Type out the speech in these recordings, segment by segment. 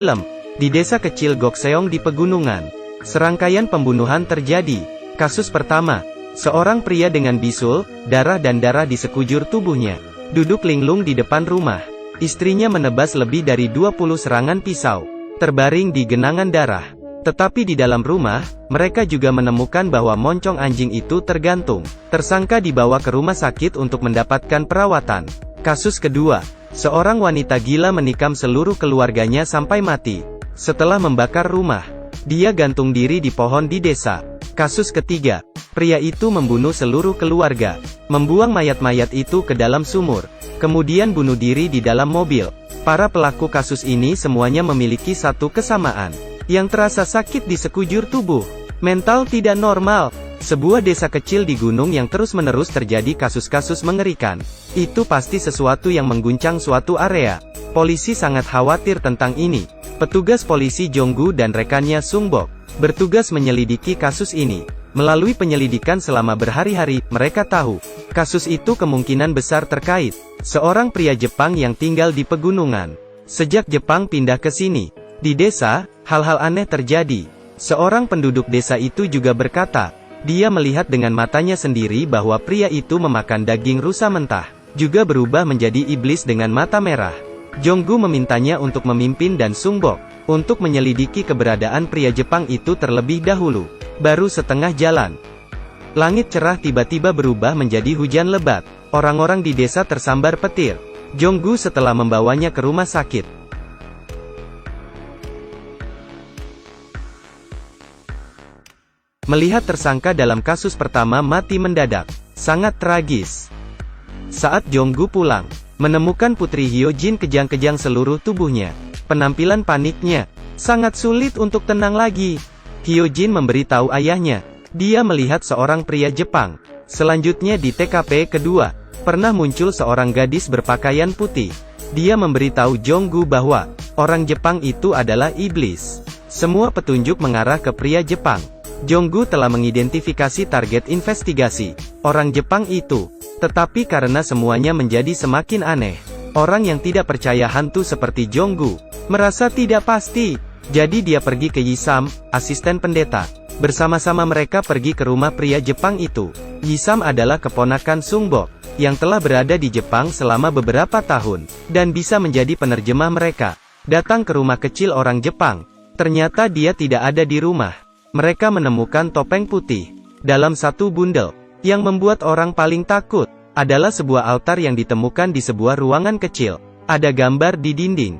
Film. Di desa kecil Gokseong di pegunungan, serangkaian pembunuhan terjadi. Kasus pertama, seorang pria dengan bisul, darah di sekujur tubuhnya, duduk linglung di depan rumah. Istrinya menebas lebih dari 20 serangan pisau, terbaring di genangan darah. Tetapi di dalam rumah, mereka juga menemukan bahwa moncong anjing itu tergantung. Tersangka dibawa ke rumah sakit untuk mendapatkan perawatan. Kasus kedua, seorang wanita gila menikam seluruh keluarganya sampai mati. Setelah membakar rumah, dia gantung diri di pohon di desa. Kasus ketiga, pria itu membunuh seluruh keluarga, membuang mayat-mayat itu ke dalam sumur, kemudian bunuh diri di dalam mobil. Para pelaku kasus ini semuanya memiliki satu kesamaan, yang terasa sakit di sekujur tubuh, mental tidak normal. Sebuah desa kecil di gunung yang terus-menerus terjadi kasus-kasus mengerikan. Itu pasti sesuatu yang mengguncang suatu area. Polisi sangat khawatir tentang ini. Petugas polisi Jonggu dan rekannya Sungbok bertugas menyelidiki kasus ini. Melalui penyelidikan selama berhari-hari, mereka tahu kasus itu kemungkinan besar terkait seorang pria Jepang yang tinggal di pegunungan. Sejak Jepang pindah ke sini, di desa, hal-hal aneh terjadi. Seorang penduduk desa itu juga berkata, dia melihat dengan matanya sendiri bahwa pria itu memakan daging rusa mentah, juga berubah menjadi iblis dengan mata merah. Jonggu memintanya untuk memimpin dan Sungbok untuk menyelidiki keberadaan pria Jepang itu terlebih dahulu. Baru setengah jalan, langit cerah tiba-tiba berubah menjadi hujan lebat. Orang-orang di desa tersambar petir. Jonggu setelah membawanya ke rumah sakit. Melihat tersangka dalam kasus pertama mati mendadak, sangat tragis. Saat Jonggu pulang, menemukan Putri Hyojin kejang-kejang seluruh tubuhnya. Penampilan paniknya, sangat sulit untuk tenang lagi. Hyojin memberitahu ayahnya, dia melihat seorang pria Jepang. Selanjutnya di TKP kedua, pernah muncul seorang gadis berpakaian putih. Dia memberitahu Jonggu bahwa, orang Jepang itu adalah iblis. Semua petunjuk mengarah ke pria Jepang. Jonggu telah mengidentifikasi target investigasi, orang Jepang itu. Tetapi karena semuanya menjadi semakin aneh, orang yang tidak percaya hantu seperti Jonggu, merasa tidak pasti. Jadi dia pergi ke Yisam, asisten pendeta. Bersama-sama mereka pergi ke rumah pria Jepang itu. Yisam adalah keponakan Sungbok, yang telah berada di Jepang selama beberapa tahun, dan bisa menjadi penerjemah mereka. Datang ke rumah kecil orang Jepang. Ternyata dia tidak ada di rumah. Mereka menemukan topeng putih dalam satu bundel. Yang membuat orang paling takut adalah sebuah altar yang ditemukan di sebuah ruangan kecil. Ada gambar di dinding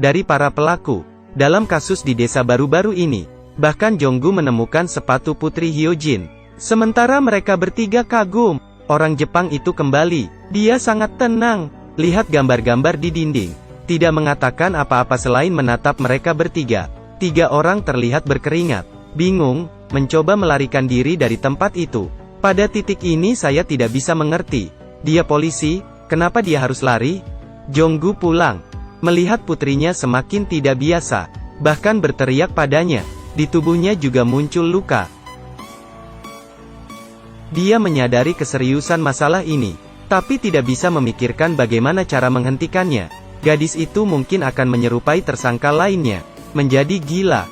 dari para pelaku dalam kasus di desa baru-baru ini. Bahkan Jonggu menemukan sepatu Putri Hyojin. Sementara mereka bertiga kagum. Orang Jepang itu kembali. Dia sangat tenang. Lihat gambar-gambar di dinding. Tidak mengatakan apa-apa selain menatap mereka bertiga. 3 orang terlihat berkeringat. Bingung, mencoba melarikan diri dari tempat itu. Pada titik ini saya tidak bisa mengerti. Dia polisi, kenapa dia harus lari? Jonggu pulang, melihat putrinya semakin tidak biasa, bahkan berteriak padanya. Di tubuhnya juga muncul luka. Dia menyadari keseriusan masalah ini, tapi tidak bisa memikirkan bagaimana cara menghentikannya. Gadis itu mungkin akan menyerupai tersangka lainnya, menjadi gila.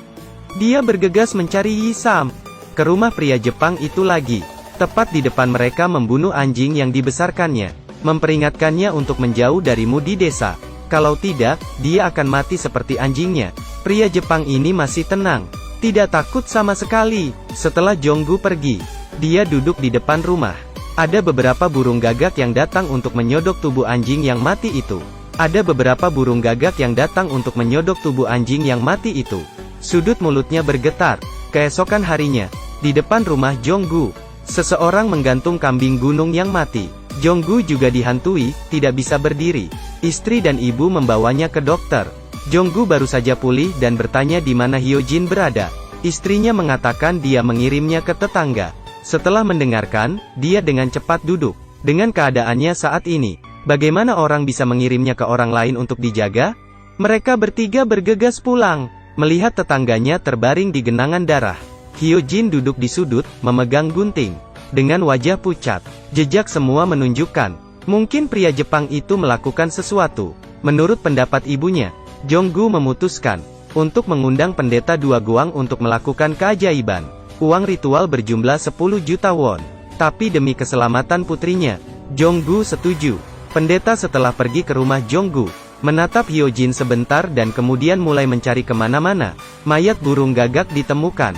Dia bergegas mencari Yisam ke rumah pria Jepang itu lagi. Tepat di depan mereka membunuh anjing yang dibesarkannya, memperingatkannya untuk menjauh darimu di desa. Kalau tidak, dia akan mati seperti anjingnya. Pria Jepang ini masih tenang, tidak takut sama sekali. Setelah Jonggu pergi, dia duduk di depan rumah. Ada beberapa burung gagak yang datang untuk menyodok tubuh anjing yang mati itu. Ada beberapa burung gagak yang datang untuk menyodok tubuh anjing yang mati itu. Sudut mulutnya bergetar. Keesokan harinya, di depan rumah Jonggu, seseorang menggantung kambing gunung yang mati. Jonggu juga dihantui, tidak bisa berdiri. Istri dan ibu membawanya ke dokter. Jonggu baru saja pulih dan bertanya di mana Hyojin berada. Istrinya mengatakan dia mengirimnya ke tetangga. Setelah mendengarkan, dia dengan cepat duduk. Dengan keadaannya saat ini, bagaimana orang bisa mengirimnya ke orang lain untuk dijaga? Mereka bertiga bergegas pulang. Melihat tetangganya terbaring di genangan darah. Hyojin duduk di sudut, memegang gunting. Dengan wajah pucat, jejak semua menunjukkan, mungkin pria Jepang itu melakukan sesuatu. Menurut pendapat ibunya, Jonggu memutuskan, untuk mengundang pendeta Dua Guang untuk melakukan keajaiban. Uang ritual berjumlah 10 juta won. Tapi demi keselamatan putrinya, Jonggu setuju. Pendeta setelah pergi ke rumah Jonggu, menatap Hyojin sebentar dan kemudian mulai mencari kemana-mana. Mayat burung gagak ditemukan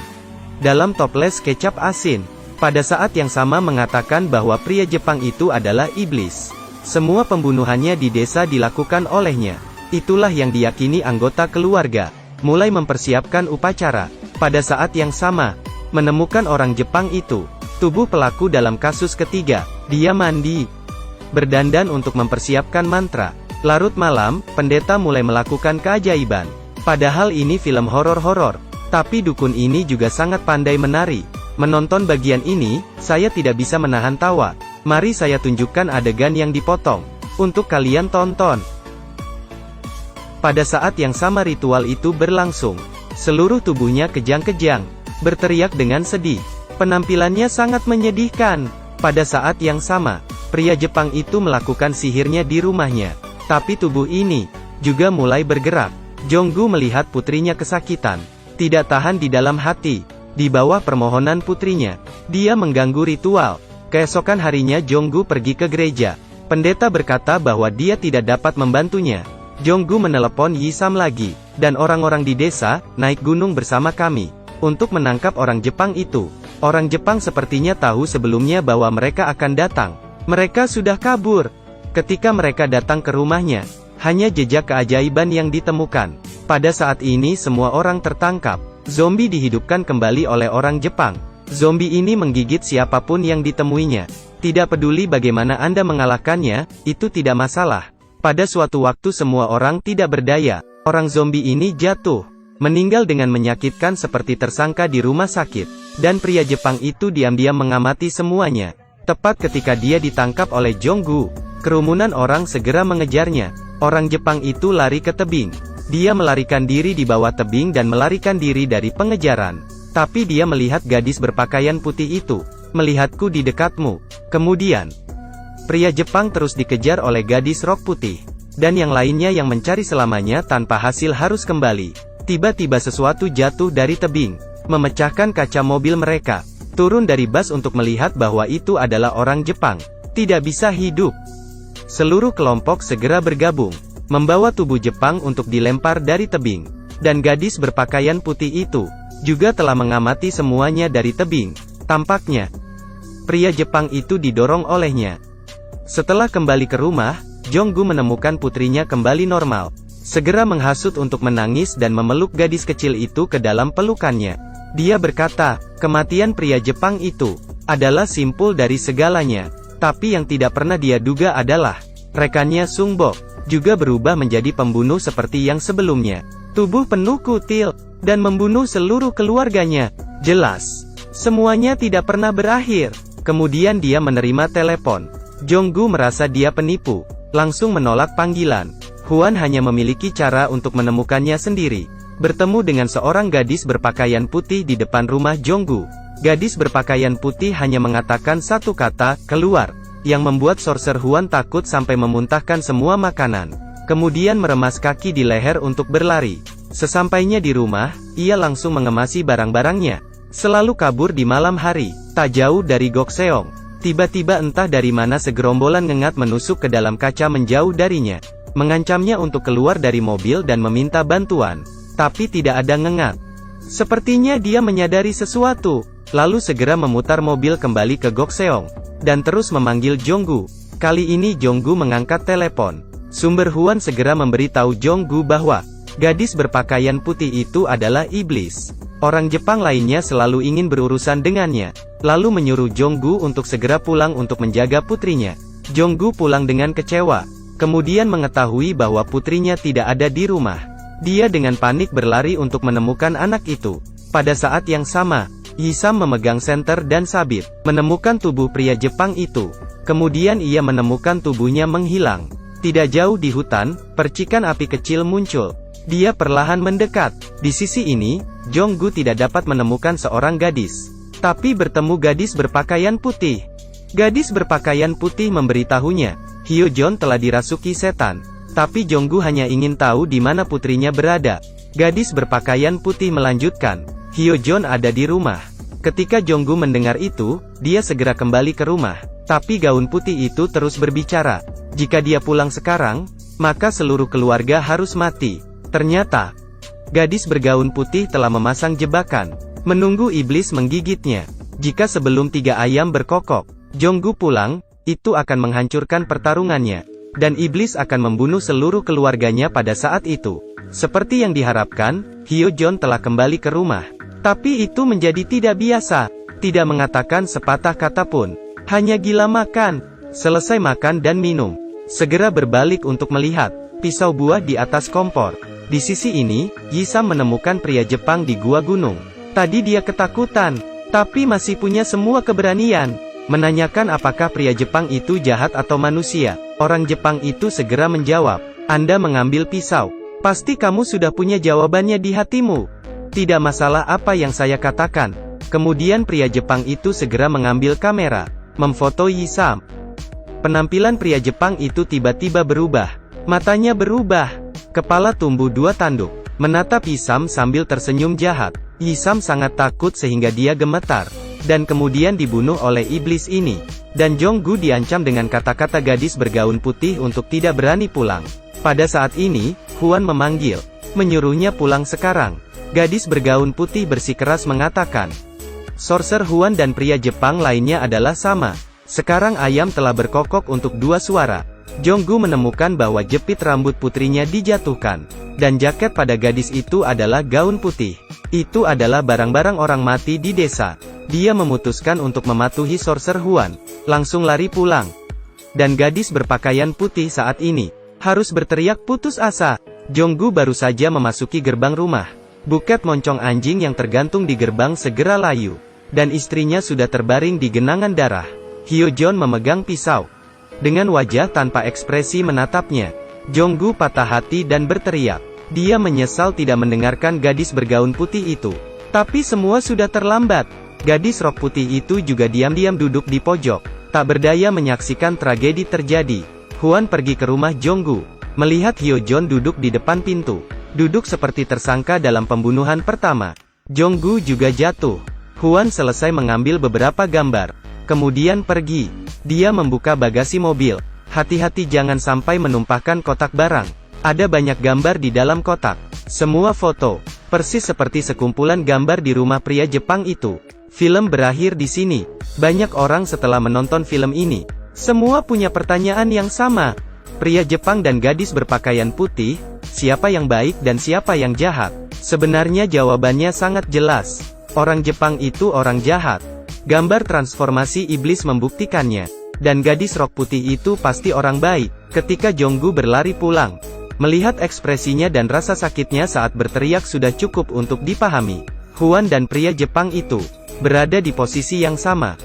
dalam toples kecap asin. Pada saat yang sama mengatakan bahwa pria Jepang itu adalah iblis. Semua pembunuhannya di desa dilakukan olehnya. Itulah yang diyakini anggota keluarga. Mulai mempersiapkan upacara. Pada saat yang sama, menemukan orang Jepang itu. Tubuh pelaku dalam kasus ketiga. Dia mandi, berdandan untuk mempersiapkan mantra. Larut malam, pendeta mulai melakukan keajaiban. Padahal ini film horor-horor. Tapi dukun ini juga sangat pandai menari. Menonton bagian ini, saya tidak bisa menahan tawa. Mari saya tunjukkan adegan yang dipotong. Untuk kalian tonton. Pada saat yang sama ritual itu berlangsung. Seluruh tubuhnya kejang-kejang. Berteriak dengan sedih. Penampilannya sangat menyedihkan. Pada saat yang sama, pria Jepang itu melakukan sihirnya di rumahnya. Tapi tubuh ini juga mulai bergerak. Jonggu melihat putrinya kesakitan. Tidak tahan di dalam hati. Di bawah permohonan putrinya, dia mengganggu ritual. Keesokan harinya Jonggu pergi ke gereja. Pendeta berkata bahwa dia tidak dapat membantunya. Jonggu menelepon Yisam lagi, dan orang-orang di desa, naik gunung bersama kami, untuk menangkap orang Jepang itu. Orang Jepang sepertinya tahu sebelumnya bahwa mereka akan datang. Mereka sudah kabur. Ketika mereka datang ke rumahnya, hanya jejak keajaiban yang ditemukan. Pada saat ini semua orang tertangkap. Zombie dihidupkan kembali oleh orang Jepang. Zombie ini menggigit siapapun yang ditemuinya. Tidak peduli bagaimana Anda mengalahkannya, itu tidak masalah. Pada suatu waktu semua orang tidak berdaya. Orang zombie ini jatuh, meninggal dengan menyakitkan seperti tersangka di rumah sakit. Dan pria Jepang itu diam-diam mengamati semuanya. Tepat ketika dia ditangkap oleh Jonggu, kerumunan orang segera mengejarnya. Orang Jepang itu lari ke tebing. Dia melarikan diri di bawah tebing dan melarikan diri dari pengejaran. Tapi dia melihat gadis berpakaian putih itu. Melihatku di dekatmu. Kemudian, pria Jepang terus dikejar oleh gadis rok putih. Dan yang lainnya yang mencari selamanya tanpa hasil harus kembali. Tiba-tiba sesuatu jatuh dari tebing, memecahkan kaca mobil mereka. Turun dari bus untuk melihat bahwa itu adalah orang Jepang. Tidak bisa hidup. Seluruh kelompok segera bergabung, membawa tubuh Jepang untuk dilempar dari tebing. Dan gadis berpakaian putih itu juga telah mengamati semuanya dari tebing. Tampaknya, pria Jepang itu didorong olehnya. Setelah kembali ke rumah, Jonggu menemukan putrinya kembali normal. Segera menghasut untuk menangis dan memeluk gadis kecil itu ke dalam pelukannya. Dia berkata, kematian pria Jepang itu adalah simpul dari segalanya. Tapi yang tidak pernah dia duga adalah, rekannya Sungbok juga berubah menjadi pembunuh seperti yang sebelumnya. Tubuh penuh kutil, dan membunuh seluruh keluarganya. Jelas, semuanya tidak pernah berakhir. Kemudian dia menerima telepon. Jonggu merasa dia penipu, langsung menolak panggilan. Huan hanya memiliki cara untuk menemukannya sendiri. Bertemu dengan seorang gadis berpakaian putih di depan rumah Jonggu. Gadis berpakaian putih hanya mengatakan satu kata, keluar, yang membuat Sorcerer Huan takut sampai memuntahkan semua makanan. Kemudian meremas kaki di leher untuk berlari. Sesampainya di rumah, ia langsung mengemasi barang-barangnya. Selalu kabur di malam hari, tak jauh dari Gokseong. Tiba-tiba entah dari mana segerombolan ngengat menusuk ke dalam kaca menjauh darinya. Mengancamnya untuk keluar dari mobil dan meminta bantuan. Tapi tidak ada ngengat. Sepertinya dia menyadari sesuatu, lalu segera memutar mobil kembali ke Gokseong, dan terus memanggil Jonggu. Kali ini Jonggu mengangkat telepon. Sumber Huan segera memberitahu Jonggu bahwa gadis berpakaian putih itu adalah iblis. Orang Jepang lainnya selalu ingin berurusan dengannya, lalu menyuruh Jonggu untuk segera pulang untuk menjaga putrinya. Jonggu pulang dengan kecewa, kemudian mengetahui bahwa putrinya tidak ada di rumah. Dia dengan panik berlari untuk menemukan anak itu. Pada saat yang sama, Yisam memegang senter dan sabit, menemukan tubuh pria Jepang itu. Kemudian ia menemukan tubuhnya menghilang. Tidak jauh di hutan, percikan api kecil muncul. Dia perlahan mendekat. Di sisi ini, Jonggu tidak dapat menemukan seorang gadis, tapi bertemu gadis berpakaian putih. Gadis berpakaian putih memberitahunya, Hyojon telah dirasuki setan. Tapi Jonggu hanya ingin tahu di mana putrinya berada. Gadis berpakaian putih melanjutkan, Hyo-jeon ada di rumah. Ketika Jonggu mendengar itu, dia segera kembali ke rumah. Tapi gaun putih itu terus berbicara. Jika dia pulang sekarang, maka seluruh keluarga harus mati. Ternyata, gadis bergaun putih telah memasang jebakan, menunggu iblis menggigitnya. Jika sebelum 3 ayam berkokok, Jonggu pulang, itu akan menghancurkan pertarungannya. Dan iblis akan membunuh seluruh keluarganya pada saat itu. Seperti yang diharapkan, Hyo-jeon telah kembali ke rumah. Tapi itu menjadi tidak biasa. Tidak mengatakan sepatah kata pun. Hanya gila makan. Selesai makan dan minum, segera berbalik untuk melihat pisau buah di atas kompor. Di sisi ini, Yi-sam menemukan pria Jepang di gua gunung. Tadi dia ketakutan, tapi masih punya semua keberanian. Menanyakan apakah pria Jepang itu jahat atau manusia. Orang Jepang itu segera menjawab, Anda mengambil pisau. Pasti kamu sudah punya jawabannya di hatimu. Tidak masalah apa yang saya katakan. Kemudian pria Jepang itu segera mengambil kamera, memfoto Yi-sam. Penampilan pria Jepang itu tiba-tiba berubah. Matanya berubah. Kepala tumbuh 2 tanduk. Menatap Yi-sam sambil tersenyum jahat. Yi-sam sangat takut sehingga dia gemetar. Dan kemudian dibunuh oleh iblis ini. Dan Jonggu diancam dengan kata-kata gadis bergaun putih untuk tidak berani pulang. Pada saat ini, Hwan memanggil, menyuruhnya pulang sekarang. Gadis bergaun putih bersikeras mengatakan, Sorcerer Hwan dan pria Jepang lainnya adalah sama. Sekarang ayam telah berkokok untuk 2 suara. Jonggu menemukan bahwa jepit rambut putrinya dijatuhkan. Dan jaket pada gadis itu adalah gaun putih. Itu adalah barang-barang orang mati di desa. Dia memutuskan untuk mematuhi Sorcerer Hwan. Langsung lari pulang. Dan gadis berpakaian putih saat ini harus berteriak putus asa. Jonggu baru saja memasuki gerbang rumah. Buket moncong anjing yang tergantung di gerbang segera layu. Dan istrinya sudah terbaring di genangan darah. Hyo-jeon memegang pisau. Dengan wajah tanpa ekspresi menatapnya. Jonggu patah hati dan berteriak. Dia menyesal tidak mendengarkan gadis bergaun putih itu. Tapi semua sudah terlambat. Gadis rok putih itu juga diam-diam duduk di pojok. Tak berdaya menyaksikan tragedi terjadi. Hwan pergi ke rumah Jonggu. Melihat Hyo-jeon duduk di depan pintu. Duduk seperti tersangka dalam pembunuhan pertama. Jonggu juga jatuh. Hwan selesai mengambil beberapa gambar. Kemudian pergi. Dia membuka bagasi mobil. Hati-hati jangan sampai menumpahkan kotak barang. Ada banyak gambar di dalam kotak. Semua foto. Persis seperti sekumpulan gambar di rumah pria Jepang itu. Film berakhir di sini. Banyak orang setelah menonton film ini, semua punya pertanyaan yang sama. Pria Jepang dan gadis berpakaian putih, siapa yang baik dan siapa yang jahat? Sebenarnya jawabannya sangat jelas. Orang Jepang itu orang jahat. Gambar transformasi iblis membuktikannya. Dan gadis rok putih itu pasti orang baik. Ketika Jonggu berlari pulang, melihat ekspresinya dan rasa sakitnya saat berteriak sudah cukup untuk dipahami. Hwan dan pria Jepang itu berada di posisi yang sama.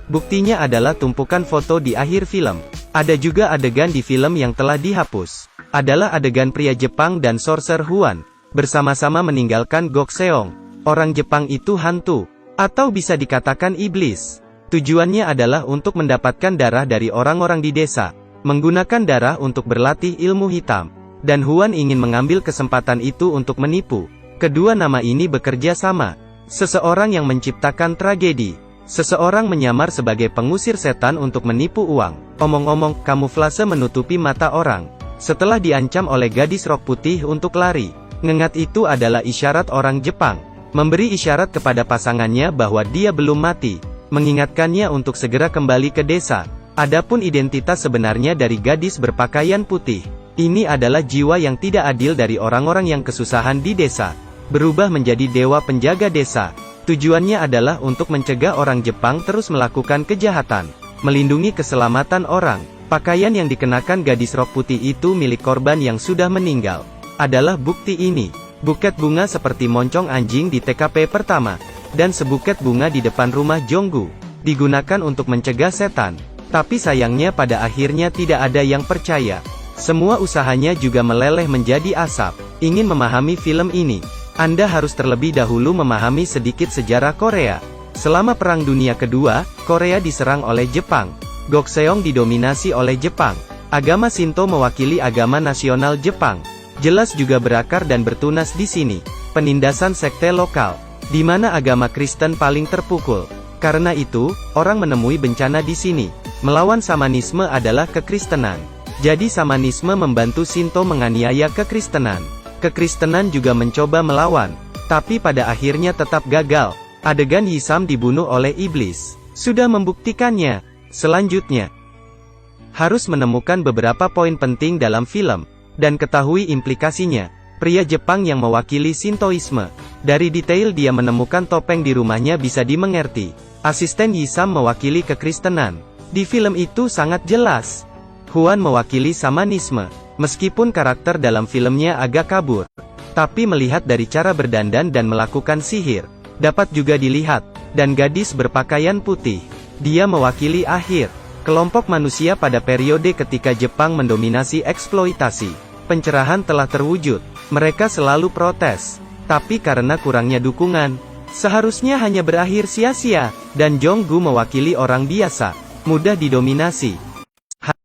Buktinya adalah tumpukan foto di akhir film. Ada juga adegan di film yang telah dihapus. Adalah adegan pria Jepang dan Sorcerer Hwan bersama-sama meninggalkan Gokseong. Orang Jepang itu hantu, atau bisa dikatakan iblis. Tujuannya adalah untuk mendapatkan darah dari orang-orang di desa, menggunakan darah untuk berlatih ilmu hitam. Dan Hwan ingin mengambil kesempatan itu untuk menipu. Kedua nama ini bekerja sama. Seseorang yang menciptakan tragedi. Seseorang menyamar sebagai pengusir setan untuk menipu uang. Omong-omong, kamuflase menutupi mata orang. Setelah diancam oleh gadis rok putih untuk lari, ngengat itu adalah isyarat orang Jepang. Memberi isyarat kepada pasangannya bahwa dia belum mati. Mengingatkannya untuk segera kembali ke desa. Adapun identitas sebenarnya dari gadis berpakaian putih. Ini adalah jiwa yang tidak adil dari orang-orang yang kesusahan di desa. Berubah menjadi dewa penjaga desa. Tujuannya adalah untuk mencegah orang Jepang terus melakukan kejahatan. Melindungi keselamatan orang. Pakaian yang dikenakan gadis rok putih itu milik korban yang sudah meninggal. Adalah bukti ini. Buket bunga seperti moncong anjing di TKP pertama. Dan sebuket bunga di depan rumah Jonggu. Digunakan untuk mencegah setan. Tapi sayangnya pada akhirnya tidak ada yang percaya. Semua usahanya juga meleleh menjadi asap. Ingin memahami film ini, Anda harus terlebih dahulu memahami sedikit sejarah Korea. Selama Perang Dunia Kedua, Korea diserang oleh Jepang. Gokseong didominasi oleh Jepang. Agama Shinto mewakili agama nasional Jepang. jelas juga berakar dan bertunas di sini. Penindasan sekte lokal, di mana agama Kristen paling terpukul. Karena itu, orang menemui bencana di sini. Melawan Samanisme adalah kekristenan. Jadi Samanisme membantu Shinto menganiaya kekristenan. Kekristenan juga mencoba melawan, tapi pada akhirnya tetap gagal. Adegan Yisam dibunuh oleh iblis sudah membuktikannya. Selanjutnya, harus menemukan beberapa poin penting dalam film, dan ketahui implikasinya. Pria Jepang yang mewakili Shintoisme. Dari detail dia menemukan topeng di rumahnya bisa dimengerti. Asisten Yisam mewakili kekristenan. Di film itu sangat jelas. Huan mewakili Samanisme. Meskipun karakter dalam filmnya agak kabur, tapi melihat dari cara berdandan dan melakukan sihir, dapat juga dilihat. Dan gadis berpakaian putih, dia mewakili akhir. Kelompok manusia pada periode ketika Jepang mendominasi eksploitasi. Pencerahan telah terwujud. Mereka selalu protes, tapi karena kurangnya dukungan, seharusnya hanya berakhir sia-sia. Dan Jong-gu mewakili orang biasa, mudah didominasi.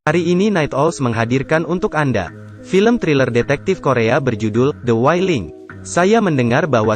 Hari ini Night Owls menghadirkan untuk Anda film thriller detektif Korea berjudul The Wailing. Saya mendengar bahwa